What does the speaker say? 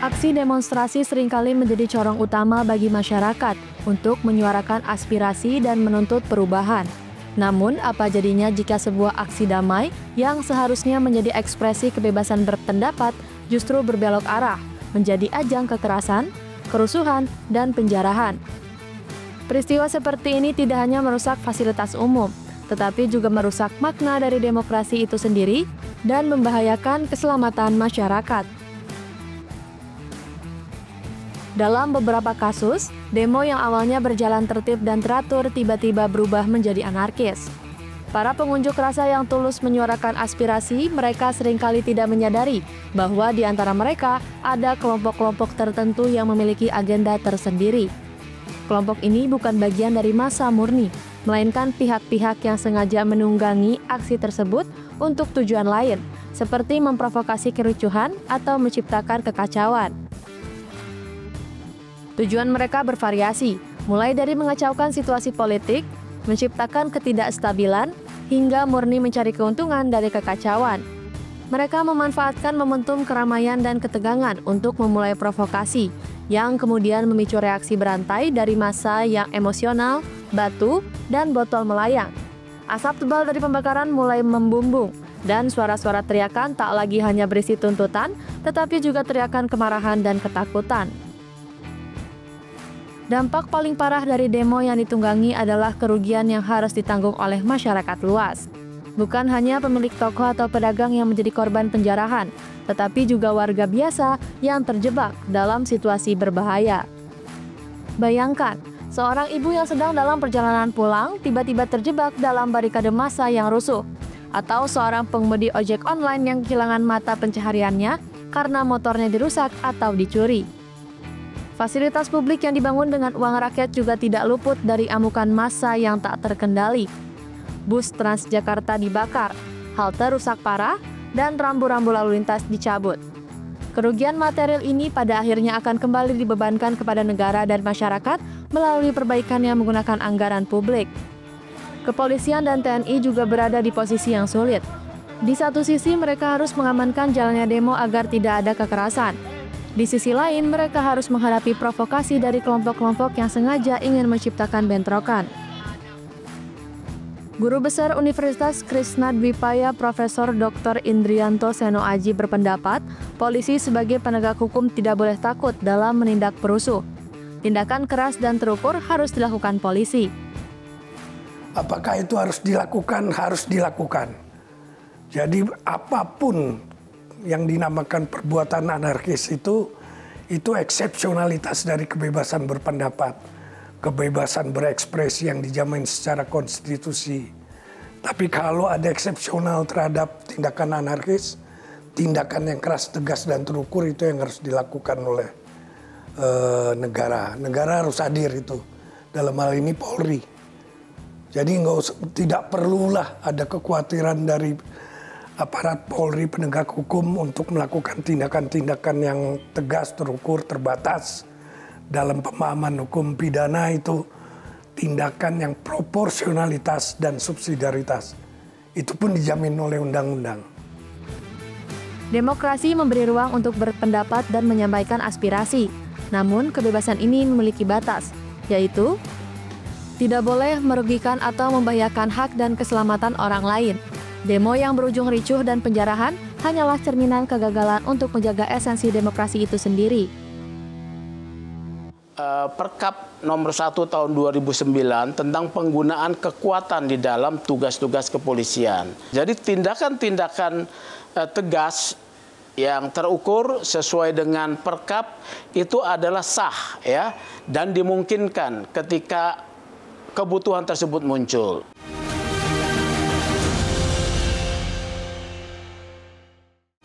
Aksi demonstrasi seringkali menjadi corong utama bagi masyarakat untuk menyuarakan aspirasi dan menuntut perubahan. Namun, apa jadinya jika sebuah aksi damai yang seharusnya menjadi ekspresi kebebasan berpendapat justru berbelok arah, menjadi ajang kekerasan, kerusuhan, dan penjarahan? Peristiwa seperti ini tidak hanya merusak fasilitas umum, tetapi juga merusak makna dari demokrasi itu sendiri dan membahayakan keselamatan masyarakat. Dalam beberapa kasus, demo yang awalnya berjalan tertib dan teratur tiba-tiba berubah menjadi anarkis. Para pengunjuk rasa yang tulus menyuarakan aspirasi, mereka seringkali tidak menyadari bahwa di antara mereka ada kelompok-kelompok tertentu yang memiliki agenda tersendiri. Kelompok ini bukan bagian dari massa murni, melainkan pihak-pihak yang sengaja menunggangi aksi tersebut untuk tujuan lain, seperti memprovokasi kericuhan atau menciptakan kekacauan. Tujuan mereka bervariasi, mulai dari mengacaukan situasi politik, menciptakan ketidakstabilan, hingga murni mencari keuntungan dari kekacauan. Mereka memanfaatkan momentum keramaian dan ketegangan untuk memulai provokasi, yang kemudian memicu reaksi berantai dari massa yang emosional, batu, dan botol melayang. Asap tebal dari pembakaran mulai membumbung, dan suara-suara teriakan tak lagi hanya berisi tuntutan, tetapi juga teriakan kemarahan dan ketakutan. Dampak paling parah dari demo yang ditunggangi adalah kerugian yang harus ditanggung oleh masyarakat luas. Bukan hanya pemilik toko atau pedagang yang menjadi korban penjarahan, tetapi juga warga biasa yang terjebak dalam situasi berbahaya. Bayangkan, seorang ibu yang sedang dalam perjalanan pulang tiba-tiba terjebak dalam barikade massa yang rusuh, atau seorang pengemudi ojek online yang kehilangan mata pencahariannya karena motornya dirusak atau dicuri. Fasilitas publik yang dibangun dengan uang rakyat juga tidak luput dari amukan massa yang tak terkendali. Bus Transjakarta dibakar, halte rusak parah, dan rambu-rambu lalu lintas dicabut. Kerugian material ini pada akhirnya akan kembali dibebankan kepada negara dan masyarakat melalui perbaikan yang menggunakan anggaran publik. Kepolisian dan TNI juga berada di posisi yang sulit. Di satu sisi mereka harus mengamankan jalannya demo agar tidak ada kekerasan. Di sisi lain mereka harus menghadapi provokasi dari kelompok-kelompok yang sengaja ingin menciptakan bentrokan. Guru Besar Universitas Krishna Dwipaya Profesor Dr. Indrianto Seno Aji berpendapat, polisi sebagai penegak hukum tidak boleh takut dalam menindak perusuh. Tindakan keras dan terukur harus dilakukan polisi. Apakah itu harus dilakukan? Harus dilakukan. Jadi apapun yang dinamakan perbuatan anarkis itu eksepsionalitas dari kebebasan berpendapat. Kebebasan berekspresi yang dijamin secara konstitusi. Tapi kalau ada eksepsional terhadap tindakan anarkis, tindakan yang keras, tegas, dan terukur itu yang harus dilakukan oleh negara. Negara harus hadir itu. Dalam hal ini Polri. Jadi tidak perlulah ada kekhawatiran dari aparat Polri penegak hukum untuk melakukan tindakan-tindakan yang tegas, terukur, terbatas. Dalam pemahaman hukum pidana itu tindakan yang proporsionalitas dan subsidiaritas. Itu pun dijamin oleh undang-undang. Demokrasi memberi ruang untuk berpendapat dan menyampaikan aspirasi. Namun kebebasan ini memiliki batas, yaitu tidak boleh merugikan atau membahayakan hak dan keselamatan orang lain. Demo yang berujung ricuh dan penjarahan hanyalah cerminan kegagalan untuk menjaga esensi demokrasi itu sendiri. Perkap nomor 1 tahun 2009 tentang penggunaan kekuatan di dalam tugas-tugas kepolisian. Jadi tindakan-tindakan tegas yang terukur sesuai dengan perkap itu adalah sah ya dan dimungkinkan ketika kebutuhan tersebut muncul.